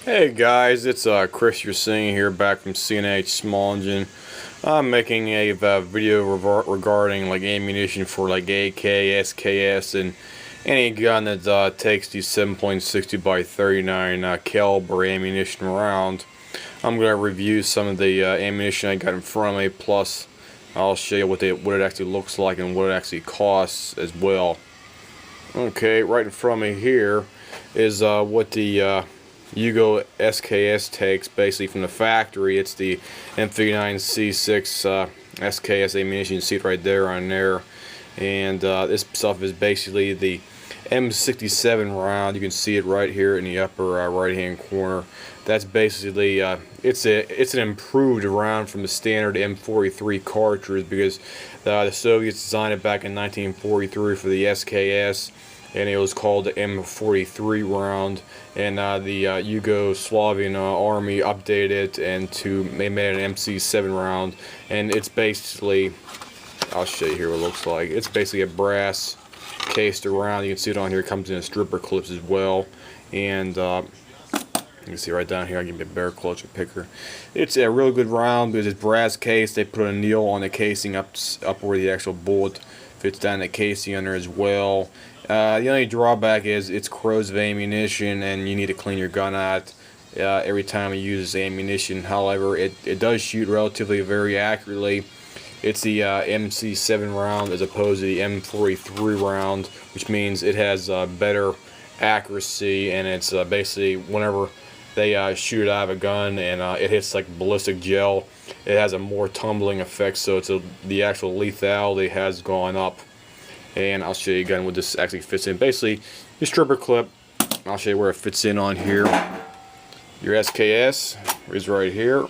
Hey guys, it's Chris you're seeing here back from C&H Small Engine. I'm making a video regarding like ammunition for like AK, SKS, and any gun that takes the 7.60 by 39 caliber ammunition round. I'm going to review some of the ammunition I got in front of me, plus I'll show you what it actually looks like and what it actually costs as well. Okay, right in front of me here is what the Yugo SKS takes basically from the factory. It's the M39C6 SKS ammunition. You see it right there on there. And this stuff is basically the M67 round. You can see it right here in the upper right hand corner. That's basically it's an improved round from the standard M43 cartridge, because the Soviets designed it back in 1943 for the SKS, and it was called the M43 round, and the Yugoslavian army updated it and they made an MC7 round, and it's basically, I'll show you here what it looks like. It's basically a brass cased around. You can see it on here. It comes in stripper clips as well, and you can see right down here. I'll give you a better closer picture. It's a really good round because it's brass case. They put a nail on the casing up where the actual bullet fits down the casing under as well. The only drawback is it's corrosive ammunition, and you need to clean your gun out every time you use this ammunition. However, it does shoot relatively very accurately. It's the MC7 round as opposed to the M43 round, which means it has better accuracy, and it's basically whenever they shoot it out of a gun and it hits like ballistic gel, it has a more tumbling effect, so the actual lethality has gone up. And I'll show you again what this actually fits in. Basically, your stripper clip, I'll show you where it fits in on here. Your SKS is right here,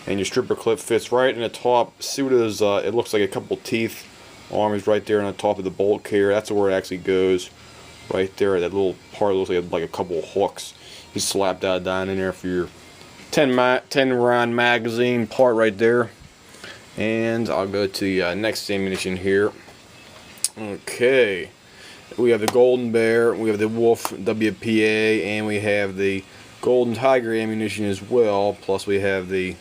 and your stripper clip fits right in the top. See what it is? It looks like a couple teeth arms right there on the top of the bolt carrier. That's where it actually goes, right there. That little part looks like a couple of hooks. You slap that down in there for your 10 round magazine part right there. And I'll go to the next ammunition here. Okay, we have the Golden Bear, we have the Wolf WPA, and we have the Golden Tiger ammunition as well, plus we have the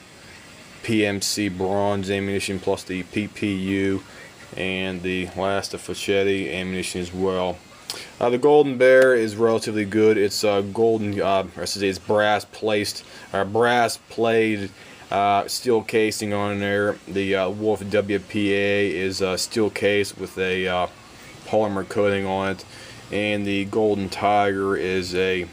PMC Bronze ammunition, plus the PPU, and the last of Fischetti ammunition as well. The Golden Bear is relatively good. It's it's brass plated steel casing on there. The Wolf WPA is steel case with a polymer coating on it, and the Golden Tiger is a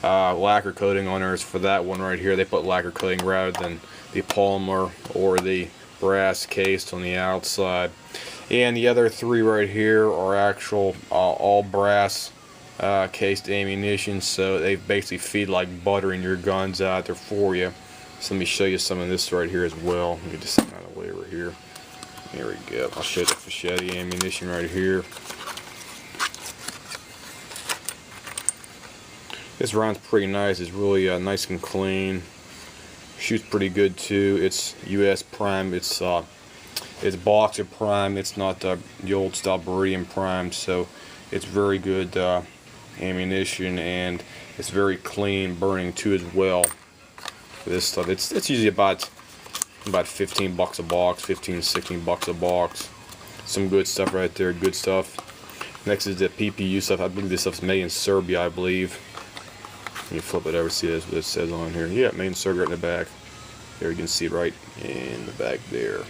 lacquer coating on there. It's for that one right here. They put lacquer coating rather than the polymer or the brass cased on the outside. And the other three right here are actual all brass cased ammunition, so they basically feed like buttering your guns out there for you. So let me show you some of this right here as well. Let me get this out of the way over here. There we go. I'll show you the Fischetti ammunition right here. This round's pretty nice. It's really nice and clean. Shoots pretty good too. It's US prime. It's boxer prime. It's not the old style Beridian prime. So it's very good ammunition, and it's very clean burning too as well. This stuff, it's usually about $15 a box, 15, 16 bucks a box. Some good stuff right there, good stuff. Next is the PPU stuff. I believe this stuff's made in Serbia, I believe. Let me flip it over, see what it says on here. Yeah, made in Serbia right in the back. There you can see it right in the back there.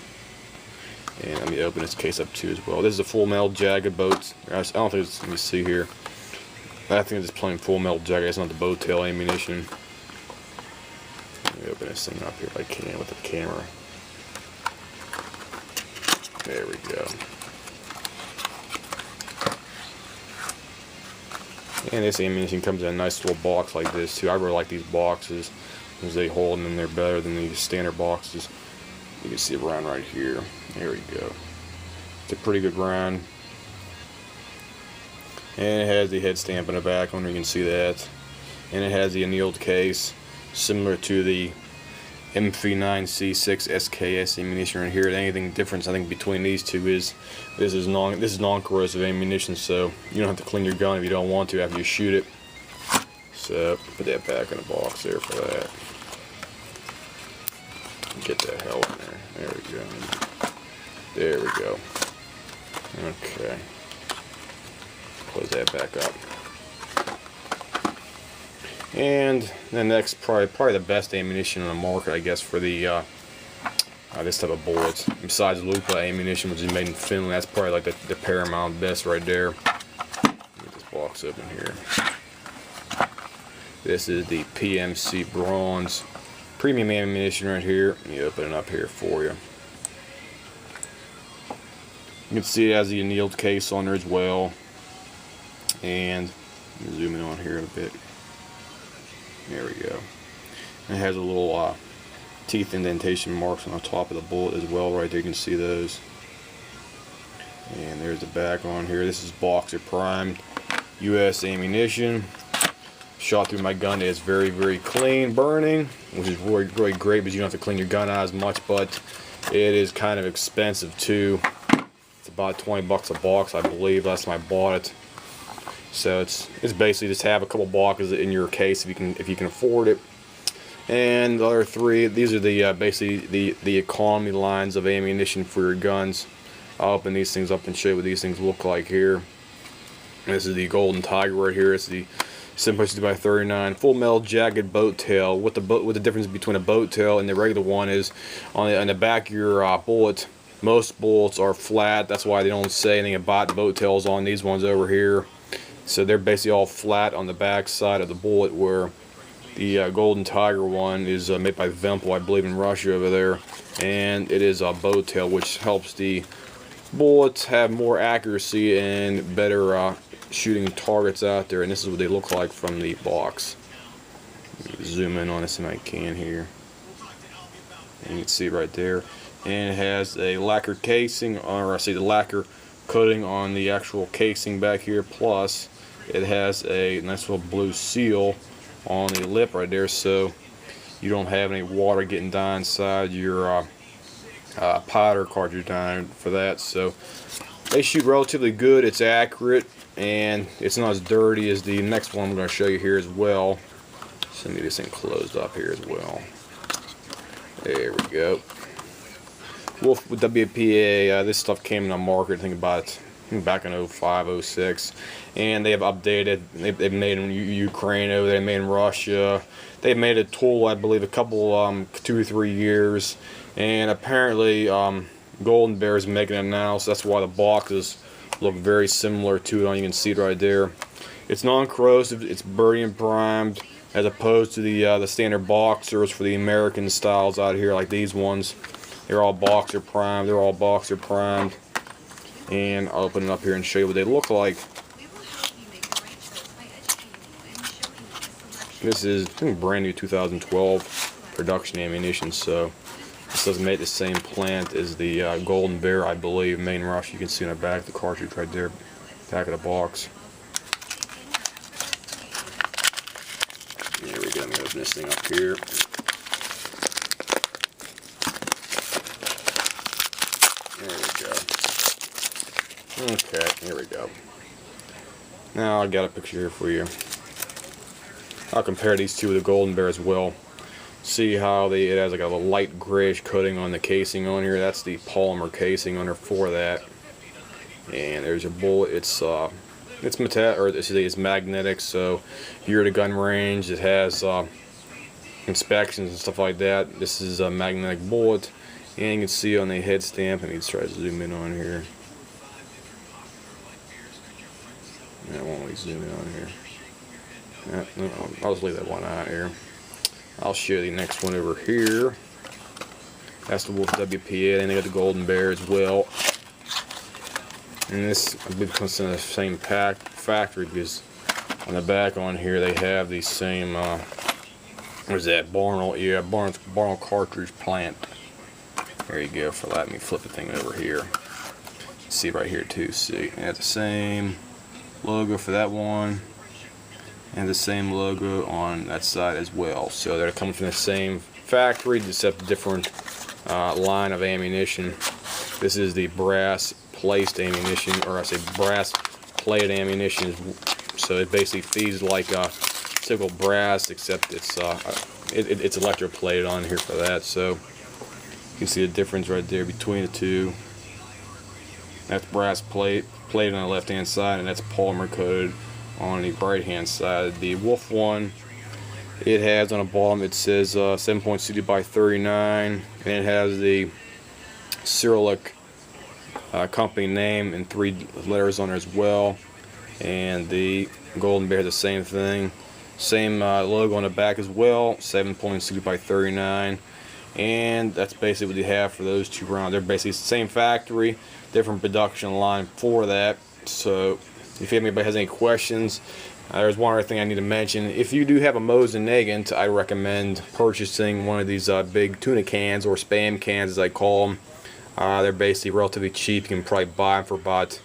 And let me open this case up too as well. This is a full metal jagged boat. I don't think it's, let me see here. I think it's plain full metal jagged. It's not the bow tail ammunition. Let me open this thing up here if I can with the camera. There we go. And this ammunition comes in a nice little box like this too. I really like these boxes because they hold them in there better than these standard boxes. You can see it around right here. There we go. It's a pretty good round. And it has the head stamp in the back. I wonder if you can see that. And it has the annealed case, similar to the M39C6 SKS ammunition right here. The only difference I think between these two is this is non-corrosive ammunition, so you don't have to clean your gun if you don't want to after you shoot it. So put that back in the box there for that. Get that hell in there. There we go. There we go. Okay. Close that back up. And the next, probably the best ammunition on the market, I guess, for the this type of bullets. Besides Lupa ammunition, which is made in Finland, that's probably like the paramount best right there. Get this box open here. This is the PMC Bronze premium ammunition right here. Let me open it up here for you. You can see it has the annealed case on there as well. And zoom in on here a bit. There we go. And it has a little teeth indentation marks on the top of the bullet as well. Right there, you can see those. And there's the back on here. This is Boxer primed U.S. ammunition. Shot through my gun. It's very, very clean burning, which is really, really great because you don't have to clean your gun out as much, but it is kind of expensive too. It's about 20 bucks a box, I believe. Last time I bought it. So it's basically just have a couple boxes in your case if you can afford it. And the other three, these are the basically the economy lines of ammunition for your guns. I'll open these things up and show you what these things look like here. This is the Golden Tiger right here. It's the 7.62x39 full metal jagged boat tail. What the difference between a boat tail and the regular one is on the back of your bullet. Most bullets are flat. That's why they don't say anything about boat tails on these ones over here. So they're basically all flat on the back side of the bullet, where the Golden Tiger one is made by Vempel, I believe, in Russia over there, and it is a boat tail, which helps the bullets have more accuracy and better shooting targets out there. And this is what they look like from the box. Zoom in on this if I can here, and you can see right there. And it has a lacquer casing, or I see the lacquer coating on the actual casing back here, plus it has a nice little blue seal on the lip right there, so you don't have any water getting down inside your powder cartridge down for that. So they shoot relatively good. It's accurate, and it's not as dirty as the next one I'm going to show you here as well. So let me get this thing closed up here as well. There we go. Wolf with WPA, this stuff came in the market, I think back in 05, 06, and they have updated. They've made in Ukraine over there, they made in Russia. They've made a tool, I believe, a couple, 2 or 3 years, and apparently Golden Bear is making it now, so that's why the boxes look very similar to it. You can see it right there. It's non-corrosive, it's Burdian primed, as opposed to the standard boxers for the American styles out here, like these ones. They're all Boxer primed. They're all Boxer primed. And I'll open it up here and show you what they look like. This is, I think, brand new 2012 production ammunition, so this doesn't make the same plant as the Golden Bear, I believe, made in Russia. You can see on the back of the cartridge right there, back of the box. There we go. Let me open this thing up here. There we go. Okay, here we go. Now I got a picture here for you. I'll compare these two with the Golden Bear as well. See how it has like a light grayish coating on the casing on here. That's the polymer casing on there for that. And there's your bullet. It's magnetic, so if you're at a gun range, it has inspections and stuff like that. This is a magnetic bullet. And you can see on the head stamp, let me try to zoom in on here. I won't really zoom in on here. I'll just leave that one out here. I'll show you the next one over here. That's the Wolf WPA, and they got the Golden Bear as well. And this, I believe, comes in the same factory, because on the back on here they have the same, what is that, Barnell? Yeah, Barnell cartridge plant. There you go. For that, let me flip the thing over here. See right here too. See, they have the same logo for that one, and the same logo on that side as well. So they're coming from the same factory, just have a different line of ammunition. This is the brass placed ammunition, or I say brass plated ammunition. So it basically feeds like typical brass, except it's electroplated on here for that. So you can see the difference right there between the two. That's brass plated on the left hand side, and that's polymer coated on the right hand side. The Wolf one, it has on the bottom, it says 7.60 by 39, and it has the Cyrillic company name and 3 letters on there as well. And the Golden Bear has the same thing, same logo on the back as well, 7.60 by 39. And that's basically what you have for those 2 rounds. They're basically the same factory, different production line for that. So if anybody has any questions, there's one other thing I need to mention. If you do have a Mosin Nagant, I recommend purchasing one of these big tuna cans, or Spam cans as I call them. They're basically relatively cheap. You can probably buy them for about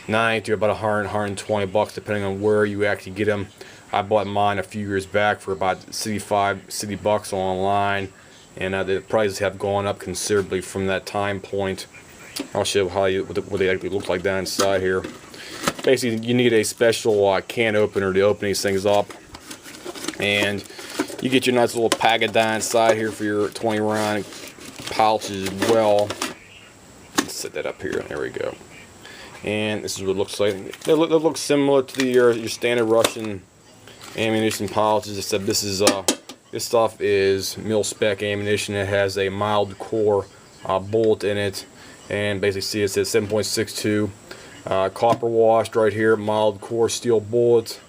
90 to about 100, 120 bucks depending on where you actually get them. I bought mine a few years back for about 65 bucks online, and the prices have gone up considerably from that time point. I'll show you what they actually look like down inside here. Basically, you need a special can opener to open these things up, and you get your nice little packet down inside here for your 20 round pouches as well. Let's set that up here. There we go. And this is what it looks like. It looks similar to your standard Russian ammunition pouches, except this is this stuff is mil-spec ammunition. It has a mild core bullet in it, and basically see it says 7.62 copper washed right here, mild core steel bullet,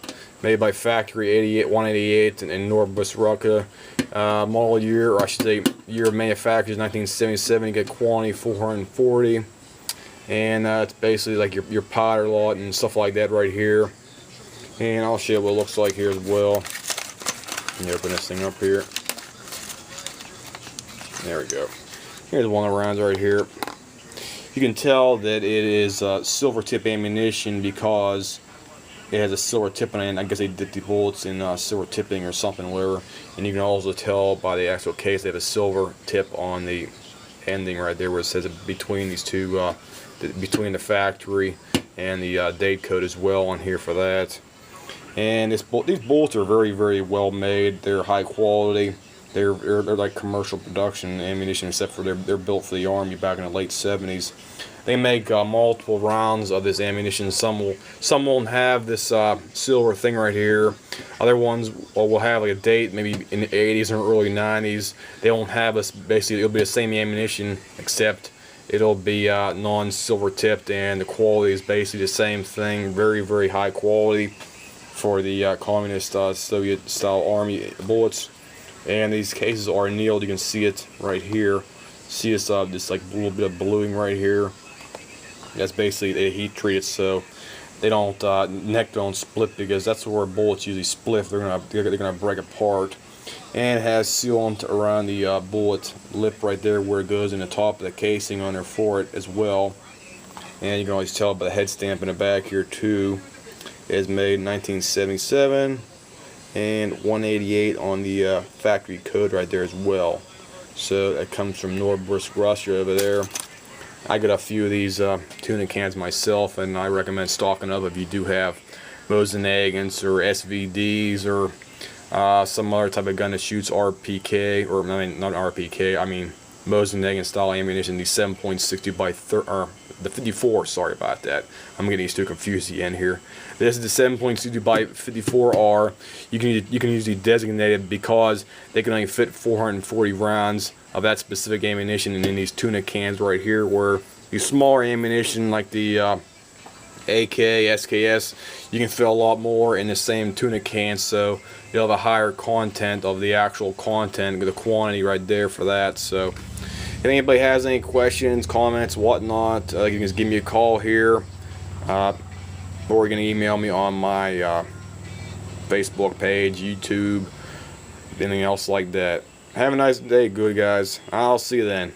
made by factory 188 in Northwest. Model year, or I should say year of manufacture is 1977. You get quantity 440, and it's basically like your powder lot and stuff like that right here. And I'll show you what it looks like here as well. Let me open this thing up here. There we go. Here's one of the rounds right here. You can tell that it is silver tip ammunition because it has a silver tip on it. I guess they did the bullets in silver tipping or something, whatever. And you can also tell by the actual case they have a silver tip on the ending right there, where it says between these two, between the factory and the date code as well on here for that. And these bullets are very, very well made. They're high quality. They're like commercial production ammunition, except for they're built for the Army back in the late 70s. They make multiple rounds of this ammunition. Some won't have this silver thing right here. Other ones will have like a date, maybe in the 80s or early 90s. They won't have this. Basically, it'll be the same ammunition, except it'll be non-silver tipped, and the quality is basically the same thing. Very, very high quality for the communist Soviet-style Army bullets. And these cases are annealed. You can see it right here. See this like a little bit of bluing right here. That's basically they heat treat it so they don't neck don't split, because that's where bullets usually split. They're gonna break apart. And it has sealant around the bullet lip right there where it goes in the top of the casing on there for it as well. And you can always tell by the head stamp in the back here too. It's made in 1977, and 188 on the factory code right there as well. So that comes from Northwest Russia over there. I got a few of these tuna cans myself, and I recommend stocking up if you do have Mosin Nagants or SVDs or some other type of gun that shoots RPK, or I mean not RPK, I mean Mosin Nagant style ammunition. The 7.60 by 30, or the 54. Sorry about that. I'm getting these two confused at the end here. This is the 7.60 by 54R. You can usually designate it because they can only fit 440 rounds of that specific ammunition, and in these tuna cans right here, where the smaller ammunition like the AK, SKS, you can fit a lot more in the same tuna can, so you'll have a higher content of the actual content, the quantity right there for that. So if anybody has any questions, comments, whatnot, you can just give me a call here, or you can email me on my Facebook page, YouTube, anything else like that. Have a nice day, good guys. I'll see you then.